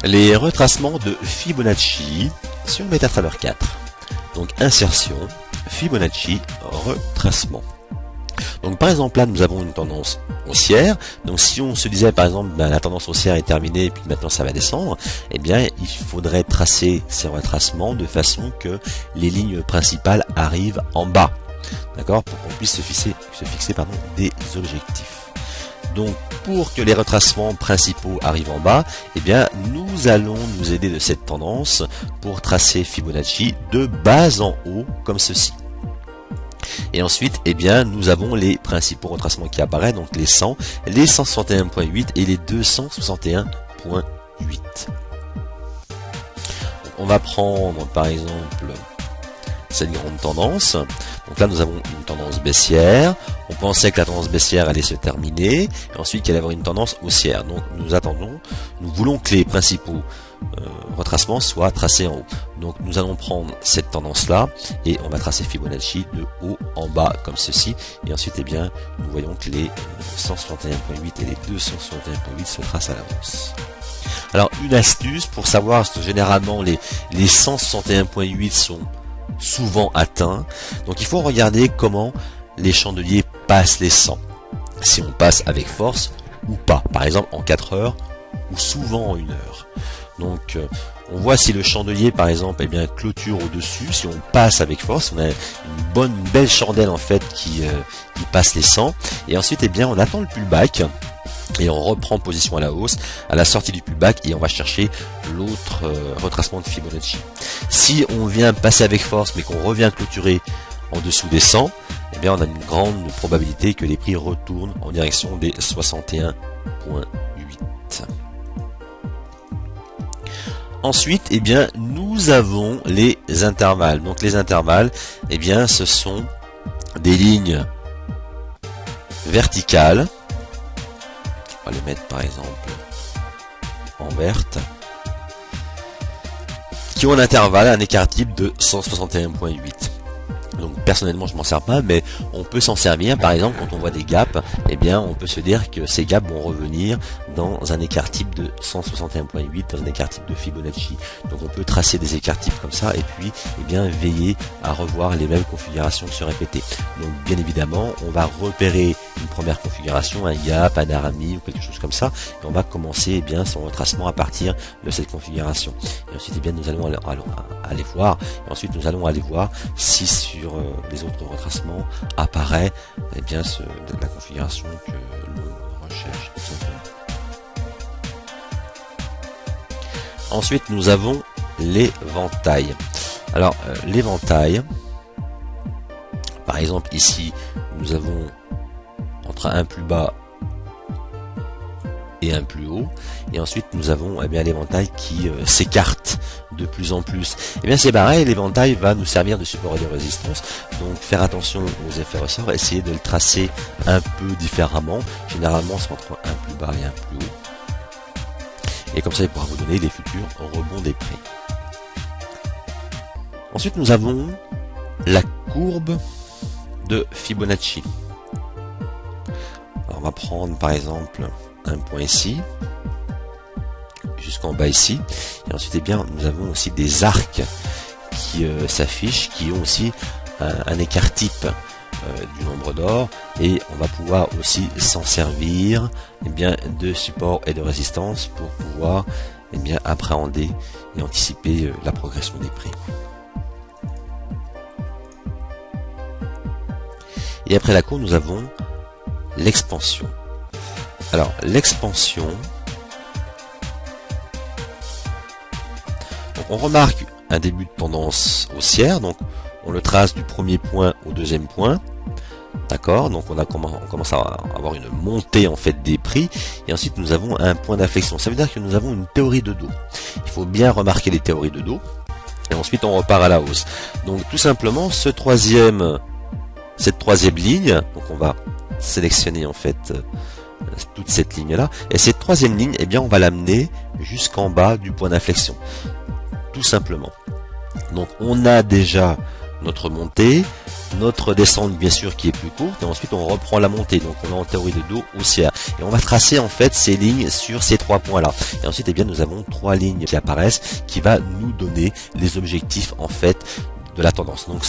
les retracements de Fibonacci sur MetaTrader 4. Donc insertion, Fibonacci, retracement. Donc par exemple là nous avons une tendance haussière. Donc si on se disait par exemple la tendance haussière est terminée et puis maintenant ça va descendre, eh bien il faudrait tracer ces retracements de façon que les lignes principales arrivent en bas. D'accord, pour qu'on puisse se fixer des objectifs. Donc pour que les retracements principaux arrivent en bas, eh bien nous allons nous aider de cette tendance pour tracer Fibonacci de bas en haut comme ceci. Et ensuite, eh bien nous avons les principaux retracements qui apparaissent, donc les 100, les 161.8 et les 261.8. On va prendre par exemple cette grande tendance. Donc là nous avons une tendance baissière. On pensait que la tendance baissière allait se terminer et ensuite qu'elle allait avoir une tendance haussière. Donc nous voulons que les principaux retracements soient tracés en haut. Donc nous allons prendre cette tendance là et on va tracer Fibonacci de haut en bas comme ceci. Et ensuite eh bien nous voyons que les 161.8 et les 261.8 se tracent à la hausse. Alors une astuce pour savoir que généralement les 161.8 sont souvent atteints. Donc il faut regarder comment les chandeliers passent les 100. Si on passe avec force ou pas. Par exemple en 4 heures ou souvent en 1 heure. Donc on voit si le chandelier par exemple eh bien clôture au-dessus, si on passe avec force, on a une belle chandelle en fait qui passe les 100. Et ensuite eh bien on attend le pullback. Et on reprend position à la hausse à la sortie du pullback et on va chercher l'autre retracement de Fibonacci. Si on vient passer avec force mais qu'on revient clôturer en dessous des 100, eh bien on a une grande probabilité que les prix retournent en direction des 61.8. Ensuite, eh bien nous avons les intervalles. Donc les intervalles, eh bien ce sont des lignes verticales. On va les mettre par exemple en verte, qui ont un intervalle, un écart type de 161.8. Donc personnellement je m'en sers pas, mais on peut s'en servir. Par exemple quand on voit des gaps, eh bien on peut se dire que ces gaps vont revenir dans un écart type de 161.8, dans un écart type de Fibonacci. Donc on peut tracer des écarts types comme ça et puis eh bien veiller à revoir les mêmes configurations se répéter. Donc bien évidemment on va repérer une première configuration, un gap, un arami ou quelque chose comme ça, et on va commencer eh bien son retracement à partir de cette configuration. Et ensuite eh bien nous allons aller voir, et ensuite nous allons aller voir si sur les autres retracements apparaît eh bien la configuration que l'on recherche tout simplement. Ensuite nous avons l'éventail. Alors l'éventail, par exemple ici nous avons entre un plus bas et un plus haut, et ensuite nous avons eh bien l'éventail qui s'écarte de plus en plus. Et bien c'est pareil, l'éventail va nous servir de support et de résistance, donc faire attention aux effets ressorts, essayer de le tracer un peu différemment. Généralement c'est entre un plus bas et un plus haut, et comme ça il pourra vous donner les futurs rebonds des prix. Ensuite nous avons la courbe de Fibonacci. Alors, on va prendre par exemple un point ici jusqu'en bas ici, et ensuite eh bien nous avons aussi des arcs qui s'affichent, qui ont aussi un écart type du nombre d'or, et on va pouvoir aussi s'en servir eh bien de support et de résistance pour pouvoir eh bien appréhender et anticiper la progression des prix. Et après la courbe nous avons l'expansion. Alors l'expansion, on remarque un début de tendance haussière, donc on le trace du premier point au deuxième point, d'accord, donc on commence à avoir une montée en fait des prix, et ensuite nous avons un point d'inflexion. Ça veut dire que nous avons une théorie de dos. Il faut bien remarquer les théories de dos, et ensuite on repart à la hausse. Donc tout simplement cette troisième ligne, donc on va sélectionner en fait toute cette ligne là, et cette troisième ligne eh bien on va l'amener jusqu'en bas du point d'inflexion, tout simplement. Donc on a déjà notre montée, notre descente bien sûr qui est plus courte, et ensuite on reprend la montée. Donc on est en théorie de dos haussière. Et on va tracer en fait ces lignes sur ces 3 points là. Et ensuite eh bien nous avons 3 lignes qui apparaissent qui va nous donner les objectifs en fait de la tendance. Donc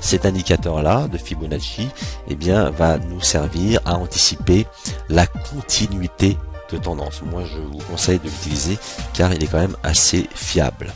cet indicateur là de Fibonacci eh bien va nous servir à anticiper la continuité de tendance. Moi je vous conseille de l'utiliser car il est quand même assez fiable.